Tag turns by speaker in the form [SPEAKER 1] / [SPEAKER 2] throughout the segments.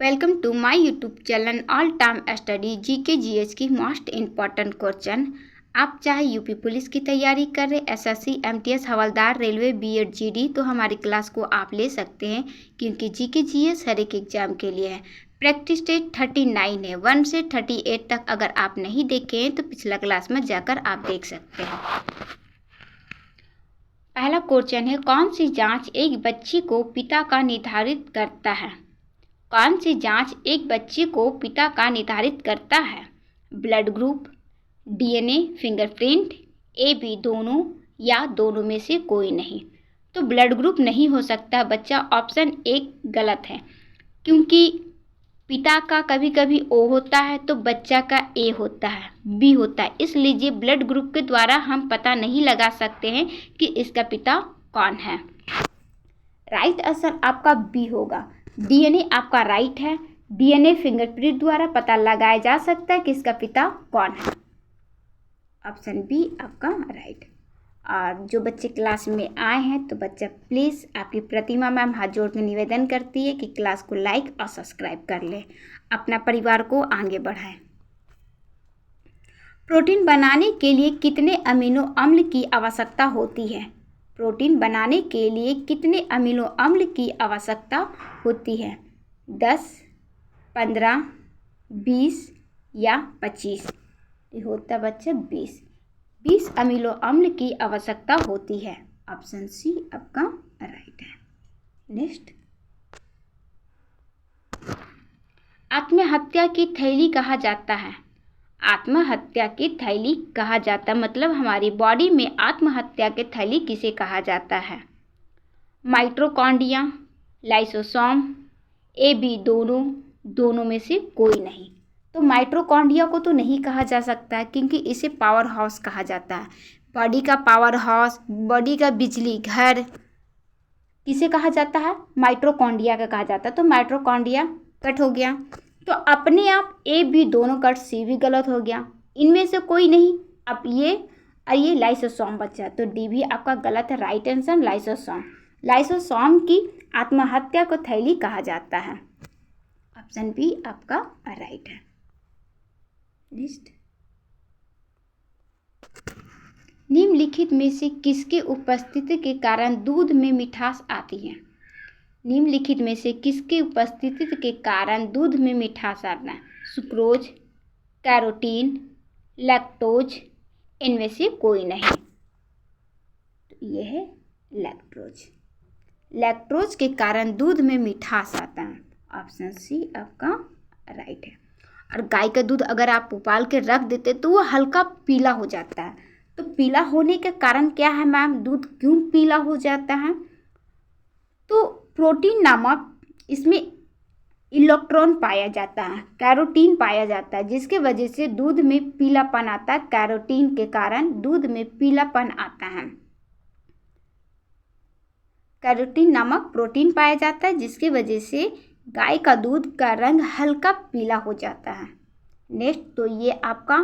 [SPEAKER 1] Welcome to my YouTube channel all time study GK GH की most important question. आप चाहे UP police की तैयारी कर रहे, एसएससी, एमटीएस, हवलदार, रेलवे, बीएड, जीडी, तो हमारी क्लास को आप ले सकते हैं क्योंकि जीके जीएस हर एक एग्जाम के लिए है। प्रैक्टिस टेस्ट 39 है, 1 से 38 तक। अगर आप नहीं देखे हैं तो पिछला क्लास में जाकर आप देख सकते हैं। पहला क्वेश्चन है, कौन सी जाँच एक बच्ची को पिता का निर्धारित करता है? कौन सी जांच एक बच्चे को पिता का निर्धारित करता है? Blood group, DNA, fingerprint, A B दोनों या दोनों में से कोई नहीं। तो ब्लड ग्रुप नहीं हो सकता बच्चा, ऑप्शन एक गलत है क्योंकि पिता का कभी कभी ओ होता है तो बच्चा का ए होता है, बी होता है। इसलिए ब्लड ग्रुप के द्वारा हम पता नहीं लगा सकते हैं कि इसका पिता कौन है। राइट आंसर आपका बी होगा। डीएनए आपका राइट है। डीएनए फिंगरप्रिंट द्वारा पता लगाया जा सकता है कि इसका पिता कौन है। ऑप्शन बी आपका राइट। और जो बच्चे क्लास में आए हैं तो बच्चा प्लीज़, आपकी प्रतिमा मैम हाथ जोड़ के निवेदन करती है कि क्लास को लाइक और सब्सक्राइब कर ले, अपना परिवार को आगे बढ़ाएं। प्रोटीन बनाने के लिए कितने अमीनो अम्ल की आवश्यकता होती है? प्रोटीन बनाने के लिए कितने अमीनो अम्ल की आवश्यकता होती है? 10, 15, 20 या 25? ये होता बच्चा 20 अमीनो अम्ल की आवश्यकता होती है। ऑप्शन सी आपका राइट है। नेक्स्ट, आत्महत्या की थैली कहा जाता है? आत्महत्या की थैली कहा जाता है, मतलब हमारी बॉडी में आत्महत्या की थैली किसे कहा जाता है? माइटोकॉन्ड्रिया, लाइसोसोम, ए बी दोनों में से कोई नहीं। तो माइटोकॉन्ड्रिया को तो नहीं कहा जा सकता है क्योंकि इसे पावर हाउस कहा जाता है। बॉडी का पावर हाउस, बॉडी का बिजली घर किसे कहा जाता है? माइटोकॉन्ड्रिया का कहा जाता है। तो माइटोकॉन्ड्रिया कट हो गया, तो अपने आप ए बी दोनों कट, सी भी गलत हो गया, इनमें से कोई नहीं। अब ये लाइसोसोम बचा, तो डी भी आपका गलत है। Right answer lysosome. लाइसोसोम की आत्महत्या को थैली कहा जाता है। ऑप्शन बी आपका राइट है। नेक्स्ट, निम्नलिखित में से किसके उपस्थिति के कारण दूध में मिठास आती है? निम्नलिखित में से किसके उपस्थिति के कारण दूध में मिठास आता है? सुक्रोज, कैरोटीन, लैक्टोज, इनमें से कोई नहीं। तो ये है लैक्टोज। लैक्टोज के कारण दूध में मिठास आता है। ऑप्शन सी आपका राइट है। और गाय का दूध अगर आप उबाल के रख देते तो वो हल्का पीला हो जाता है। तो पीला होने का कारण क्या है मैम? दूध क्यों पीला हो जाता है? तो प्रोटीन नामक इसमें इलेक्ट्रॉन पाया जाता है, कैरोटीन पाया जाता है, जिसके वजह से दूध में पीलापन आता है। कैरोटीन के कारण दूध में पीलापन आता है। कैरोटीन नामक प्रोटीन पाया जाता है जिसकी वजह से गाय का दूध का रंग हल्का पीला हो जाता है। नेक्स्ट, तो ये आपका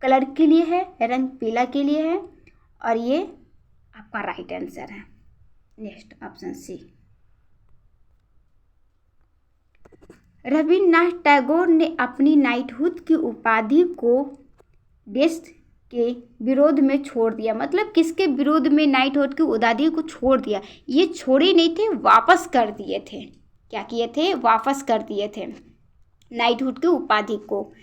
[SPEAKER 1] कलर के लिए है, रंग पीला के लिए है, और ये आपका राइट आंसर है। Next, option C. Rabindranath Tagore ने अपनी नाइटहुड की उपाधि को देश के विरोध में छोड़ दिया, मतलब किसके विरोध में नाइटहुड की उपाधि को छोड़ दिया? ये छोड़े नहीं थे, वापस कर दिए थे। क्या किए थे? वापस कर दिए थे नाइटहुड की उपाधि को।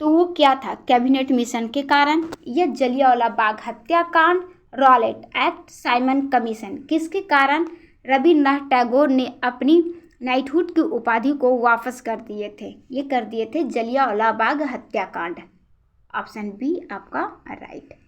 [SPEAKER 1] तो वो क्या था? कैबिनेट मिशन के कारण, या जलियांवाला बाग हत्याकांड, रॉलेट एक्ट, साइमन कमीशन? किसके कारण रविन्द्रनाथ टैगोर ने अपनी नाइटहुड की उपाधि को वापस कर दिए थे? ये कर दिए थे जलियांवाला बाग हत्याकांड। ऑप्शन बी आपका राइट।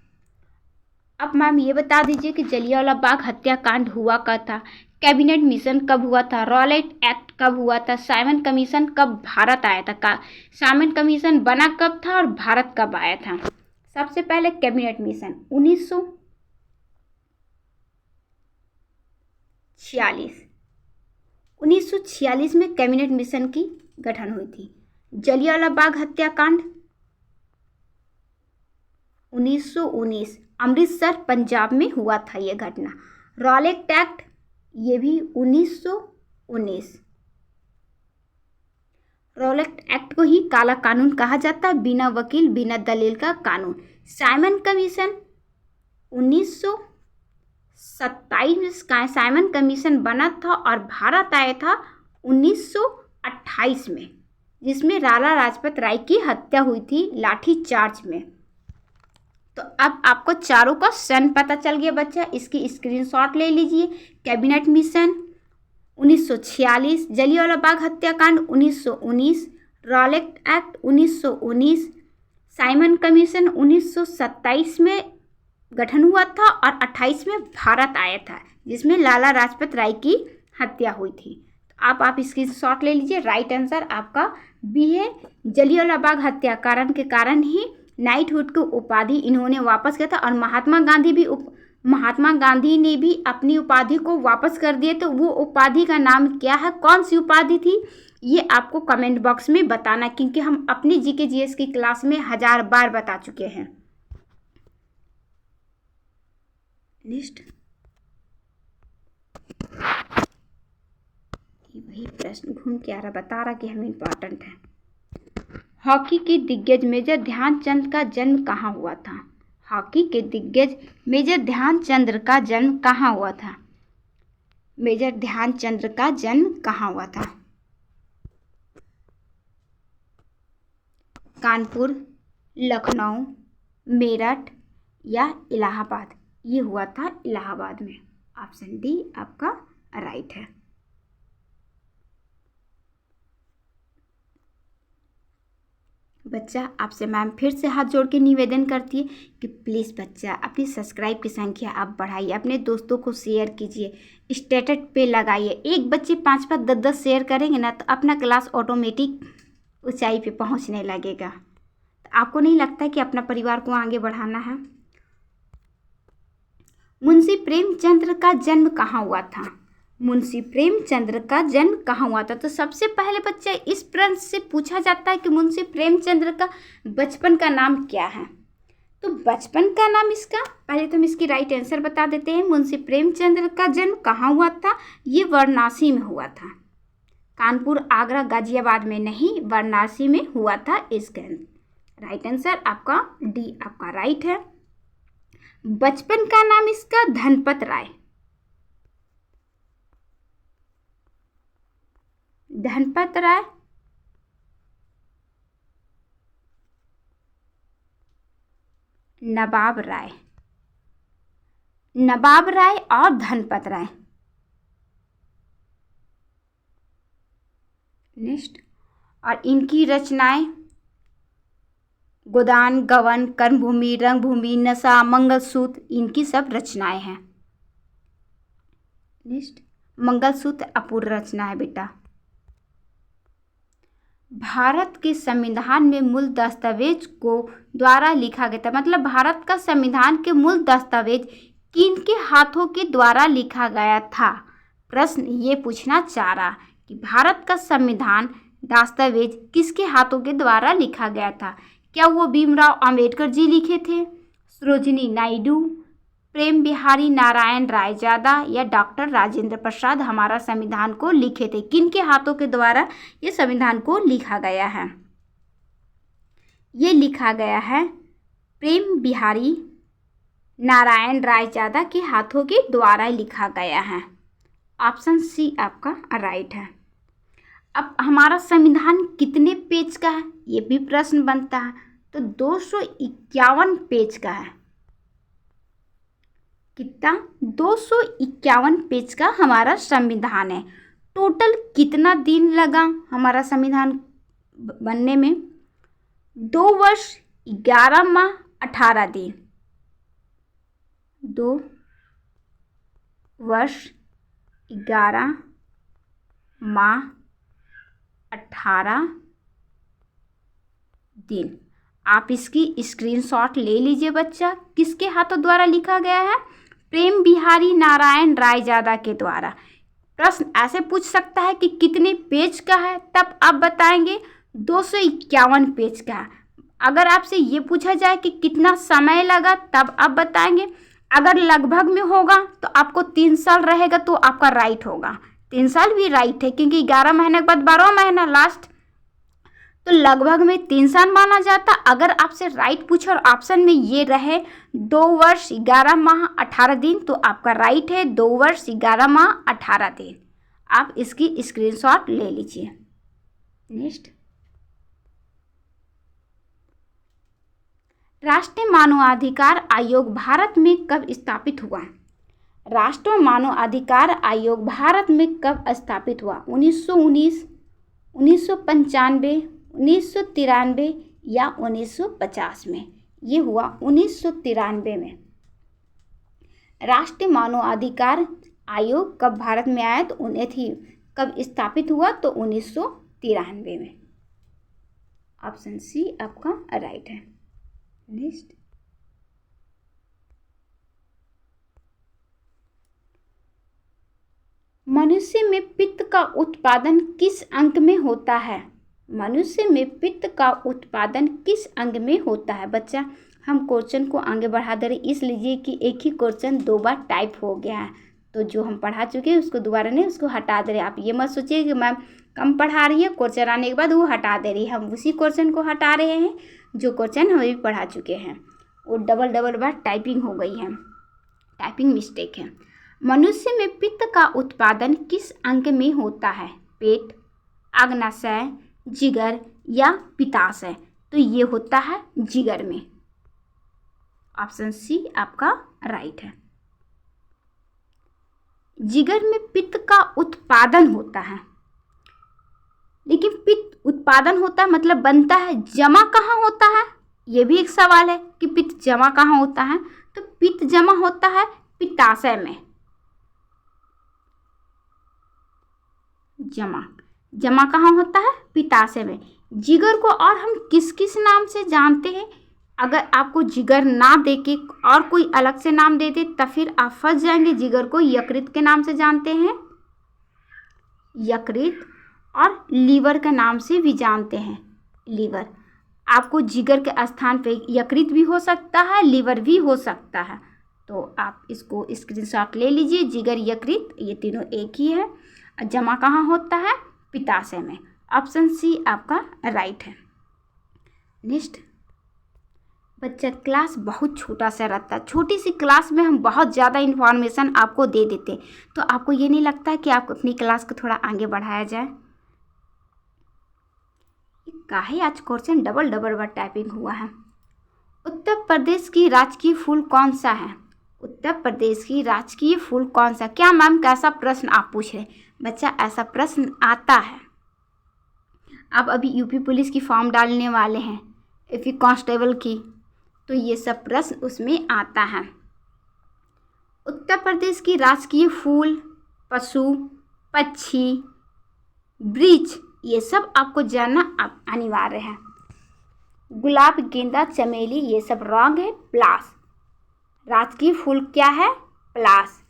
[SPEAKER 1] अब मैम ये बता दीजिए कि जलियांवाला बाग हत्याकांड हुआ कब था? कैबिनेट मिशन कब हुआ था? रॉलेट एक्ट कब हुआ था? साइमन कमीशन कब भारत आया था? साइमन कमीशन बना कब था और भारत कब आया था? सबसे पहले कैबिनेट मिशन 1946 में कैबिनेट मिशन की गठन हुई थी। जलियांवाला बाग हत्याकांड 1919 अमृतसर पंजाब में हुआ था ये घटना। रॉलेट एक्ट ये भी 1919। रॉलेट एक्ट को ही काला कानून कहा जाता है, बिना वकील बिना दलील का कानून। साइमन कमीशन 1927 में साइमन कमीशन बना था और भारत आया था 1928 में, जिसमें लाला लाजपत राय की हत्या हुई थी लाठी चार्ज में। तो अब आपको चारों का सन पता चल गया बच्चा, इसकी स्क्रीनशॉट ले लीजिए। कैबिनेट मिशन 1946, जलियांवाला बाग हत्याकांड 1919, रॉलेट एक्ट 1919, साइमन कमीशन 1927 में गठन हुआ था और 28 में भारत आया था, जिसमें लाला लाजपत राय की हत्या हुई थी। तो आप इसकी शॉट ले लीजिए। राइट आंसर आपका बी है। जलियांवाला बाग हत्याकांड के कारण ही नाइटहुड की उपाधि इन्होंने वापस किया था और महात्मा गांधी ने भी अपनी उपाधि को वापस कर दिए। तो वो उपाधि का नाम क्या है, कौन सी उपाधि थी, ये आपको कमेंट बॉक्स में बताना, क्योंकि हम अपनी जीके जीएस की क्लास में 1000 बार बता चुके हैं। नेक्स्ट वही प्रश्न घूम के आ रहा, बता रहा कि हमें इम्पोर्टेंट है। हॉकी के दिग्गज मेजर ध्यानचंद का जन्म कहाँ हुआ था? हॉकी के दिग्गज मेजर ध्यानचंद का जन्म कहाँ हुआ था? मेजर ध्यानचंद का जन्म कहाँ हुआ था? कानपुर, लखनऊ, मेरठ या इलाहाबाद? ये हुआ था इलाहाबाद में। ऑप्शन डी आपका राइट है। बच्चा आपसे मैम फिर से हाथ जोड़ के निवेदन करती है कि प्लीज़ बच्चा अपनी सब्सक्राइब की संख्या आप बढ़ाइए, अपने दोस्तों को शेयर कीजिए, स्टेटस पे लगाइए। एक बच्चे 5-5, 10-10 शेयर करेंगे ना तो अपना क्लास ऑटोमेटिक ऊंचाई पे पहुंचने लगेगा। तो आपको नहीं लगता कि अपना परिवार को आगे बढ़ाना है? मुंशी प्रेमचंद का जन्म कहाँ हुआ था? मुंशी प्रेमचंद का जन्म कहाँ हुआ था? तो सबसे पहले बच्चा इस प्रश्न से पूछा जाता है कि मुंशी प्रेमचंद का बचपन का नाम क्या है। तो बचपन का नाम इसका, पहले तो हम इसकी राइट आंसर बता देते हैं। मुंशी प्रेमचंद का जन्म कहाँ हुआ था? ये वाराणसी में हुआ था। कानपुर, आगरा, गाजियाबाद में नहीं, वाराणसी में हुआ था। इसका राइट आंसर आपका डी आपका राइट है। बचपन का नाम इसका धनपत राय। धनपत राय, नवाब राय, नवाब राय और धनपत राय। नेक्स्ट, और इनकी रचनाएं गोदान, गवन, कर्मभूमि, रंगभूमि, नशा, मंगलसूत्र, इनकी सब रचनाएं हैं। नेक्स्ट, मंगलसूत्र अपूर्ण रचना है बेटा। भारत के संविधान में मूल दस्तावेज को द्वारा लिखा गया था, मतलब भारत का संविधान के मूल दस्तावेज किनके हाथों के द्वारा लिखा गया था? प्रश्न ये पूछना चाह रहा कि भारत का संविधान दस्तावेज किसके हाथों के द्वारा लिखा गया था? क्या वो भीमराव अंबेडकर जी लिखे थे, सरोजिनी नायडू, प्रेम बिहारी नारायण रायजादा या डॉक्टर राजेंद्र प्रसाद हमारा संविधान को लिखे थे? किनके हाथों के द्वारा ये संविधान को लिखा गया है? ये लिखा गया है प्रेम बिहारी नारायण रायजादा के हाथों के द्वारा लिखा गया है। ऑप्शन सी आपका राइट है। अब हमारा संविधान कितने पेज का है, ये भी प्रश्न बनता है। तो 251 पेज का है। कितना? 251 पेज का हमारा संविधान है। टोटल कितना दिन लगा हमारा संविधान बनने में? 2 वर्ष 11 माह 18 दिन। 2 वर्ष 11 माह 18 दिन। आप इसकी स्क्रीनशॉट ले लीजिए बच्चा। किसके हाथों द्वारा लिखा गया है? प्रेम बिहारी नारायण रायजादा के द्वारा। प्रश्न ऐसे पूछ सकता है कि कितने पेज का है, तब आप बताएंगे 251 पेज का है। अगर आपसे ये पूछा जाए कि कितना समय लगा, तब आप बताएंगे। अगर लगभग में होगा तो आपको 3 साल रहेगा तो आपका राइट होगा। 3 साल भी राइट है, क्योंकि 11 महीने के बाद 12वां महीना लास्ट तो लगभग में 3 साल माना जाता। अगर आपसे राइट पूछे और ऑप्शन में ये रहे 2 वर्ष 11 माह 18 दिन, तो आपका राइट है 2 वर्ष 11 माह 18 दिन। आप इसकी स्क्रीनशॉट ले लीजिए। नेक्स्ट, राष्ट्रीय मानवाधिकार आयोग भारत में कब स्थापित हुआ? राष्ट्रीय मानवाधिकार आयोग भारत में कब स्थापित हुआ? 1919, 1995, 1993 या 1950 में? ये हुआ 1993 में। राष्ट्रीय मानवाधिकार आयोग कब भारत में आया? तो कब स्थापित हुआ? तो 1993 में। ऑप्शन सी आपका राइट है। नेक्स्ट, मनुष्य में पित्त का उत्पादन किस अंग में होता है? मनुष्य में पित्त का उत्पादन किस अंग में होता है? बच्चा, हम क्वेश्चन को आगे बढ़ा दे रहे इसलिए कि एक ही क्वेश्चन 2 बार टाइप हो गया है, तो जो हम पढ़ा चुके हैं उसको दोबारा नहीं, उसको हटा दे रहे। आप ये मत सोचिए कि मैम कम पढ़ा रही है, क्वेश्चन आने के बाद वो हटा दे रही है। हम उसी क्वेश्चन को हटा रहे हैं जो क्वेश्चन हम भी पढ़ा चुके हैं। वो डबल बार टाइपिंग हो गई है, टाइपिंग मिस्टेक है। मनुष्य में पित्त का उत्पादन किस अंग में होता है? पेट, अग्नाशय, जिगर या पित्ताशय? तो ये होता है जिगर में। ऑप्शन सी आपका राइट है। जिगर में पित्त का उत्पादन होता है, लेकिन पित्त उत्पादन होता है मतलब बनता है, जमा कहाँ होता है? ये भी एक सवाल है कि पित्त जमा कहाँ होता है? तो पित्त जमा होता है पित्ताशय में। जमा कहाँ होता है? पित्ताशय में। जिगर को और हम किस किस नाम से जानते हैं? अगर आपको जिगर ना देके और कोई अलग से नाम दे दे तो फिर आप फंस जाएंगे। जिगर को यकृत के नाम से जानते हैं, यकृत, और लीवर के नाम से भी जानते हैं, लीवर। आपको जिगर के स्थान पे यकृत भी हो सकता है, लीवर भी हो सकता है, तो आप इसको स्क्रीनशॉट ले लीजिए। जिगर, यकृत, ये तीनों एक ही है। जमा कहाँ होता है? पित्ताशय में। ऑप्शन सी आपका राइट है। नेक्स्ट, बच्चा, क्लास बहुत छोटा सा रहता है, छोटी सी क्लास में हम बहुत ज़्यादा इन्फॉर्मेशन आपको दे देते, तो आपको ये नहीं लगता है कि आप अपनी क्लास को थोड़ा आगे बढ़ाया जाए? काहे आज क्वेश्चन डबल बार टाइपिंग हुआ है। उत्तर प्रदेश की राजकीय फूल कौन सा है? उत्तर प्रदेश की राजकीय फूल कौन सा? क्या मैम कैसा प्रश्न आप पूछ रहे? बच्चा, ऐसा प्रश्न आता है। आप अभी यूपी पुलिस की फॉर्म डालने वाले हैं, यूपी कांस्टेबल की, तो ये सब प्रश्न उसमें आता है। उत्तर प्रदेश की राजकीय फूल, पशु, पक्षी, वृक्ष, ये सब आपको जानना अनिवार्य है। गुलाब, गेंदा, चमेली, ये सब रॉन्ग है। प्लास, राजकीय फूल क्या है? प्लास।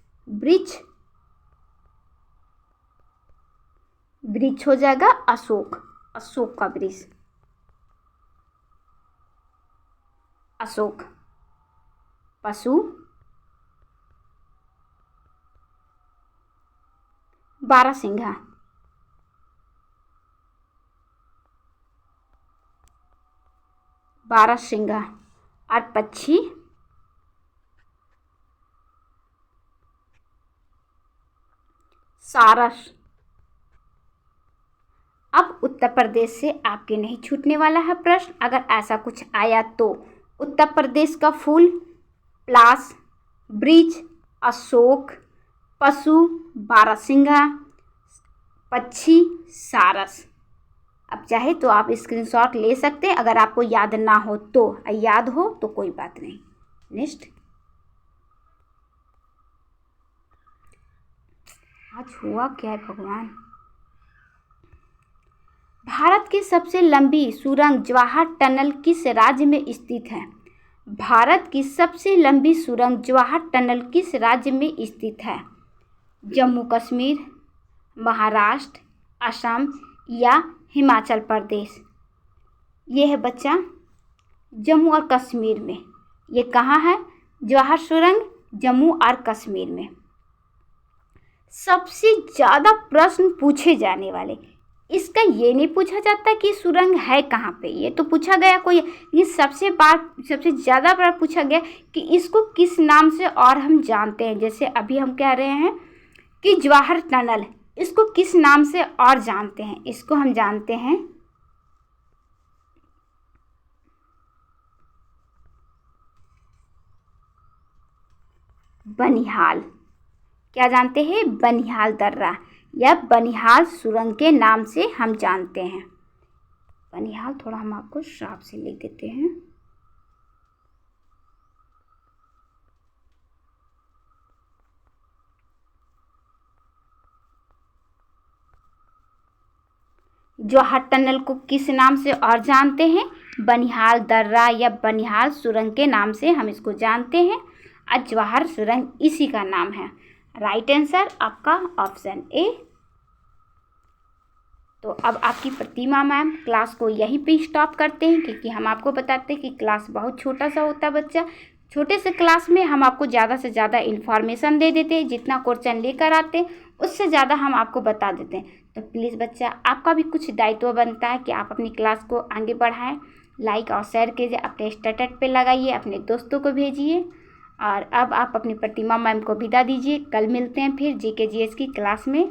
[SPEAKER 1] वृक्ष हो जाएगा अशोक, अशोक का वृक्ष, अशोक। पशु बारहसिंघा, बारहसिंघा। और पक्षी सारस। अब उत्तर प्रदेश से आपके नहीं छूटने वाला है प्रश्न। अगर ऐसा कुछ आया तो उत्तर प्रदेश का फूल प्लास, वृक्ष अशोक, पशु बारहसिंघा, पक्षी सारस। अब चाहे तो आप स्क्रीनशॉट ले सकते हैं, अगर आपको याद ना हो तो। याद हो तो कोई बात नहीं। नेक्स्ट, आज हुआ क्या है भगवान। भारत की सबसे लंबी सुरंग जवाहर टनल किस राज्य में स्थित है? भारत की सबसे लंबी सुरंग जवाहर टनल किस राज्य में स्थित है? जम्मू कश्मीर, महाराष्ट्र, असम या हिमाचल प्रदेश? ये है बच्चा जम्मू और कश्मीर में। ये कहाँ है जवाहर सुरंग? जम्मू और कश्मीर में। सबसे ज़्यादा प्रश्न पूछे जाने वाले इसका ये नहीं पूछा जाता कि सुरंग है कहाँ पे, ये तो पूछा गया कोई, ये सबसे ज़्यादा बार पूछा गया कि इसको किस नाम से और हम जानते हैं। जैसे अभी हम कह रहे हैं कि जवाहर टनल, इसको किस नाम से और जानते हैं, इसको हम जानते हैं बनिहाल। क्या जानते हैं? बनिहाल दर्रा या बनिहाल सुरंग के नाम से हम जानते हैं। बनिहाल थोड़ा हम आपको श्राप से लिख देते हैं। जवाहर टनल को किस नाम से और जानते हैं? बनिहाल दर्रा या बनिहाल सुरंग के नाम से हम इसको जानते हैं। और जवाहर सुरंग इसी का नाम है। राइट आंसर आपका ऑप्शन ए। तो अब आपकी प्रतिमा मैम क्लास को यहीं पे स्टॉप करते हैं, क्योंकि हम आपको बताते हैं कि क्लास बहुत छोटा सा होता है बच्चा। छोटे से क्लास में हम आपको ज़्यादा से ज़्यादा इन्फॉर्मेशन दे देते हैं, जितना क्वेश्चन लेकर आते हैं उससे ज़्यादा हम आपको बता देते हैं। तो प्लीज़ बच्चा, आपका भी कुछ दायित्व बनता है कि आप अपनी क्लास को आगे बढ़ाएं। लाइक और शेयर कीजिए, अपने स्टेटस पे लगाइए, अपने दोस्तों को भेजिए। और अब आप अपनी प्रतिमा मैम को विदा दीजिए। कल मिलते हैं फिर GK GS की क्लास में।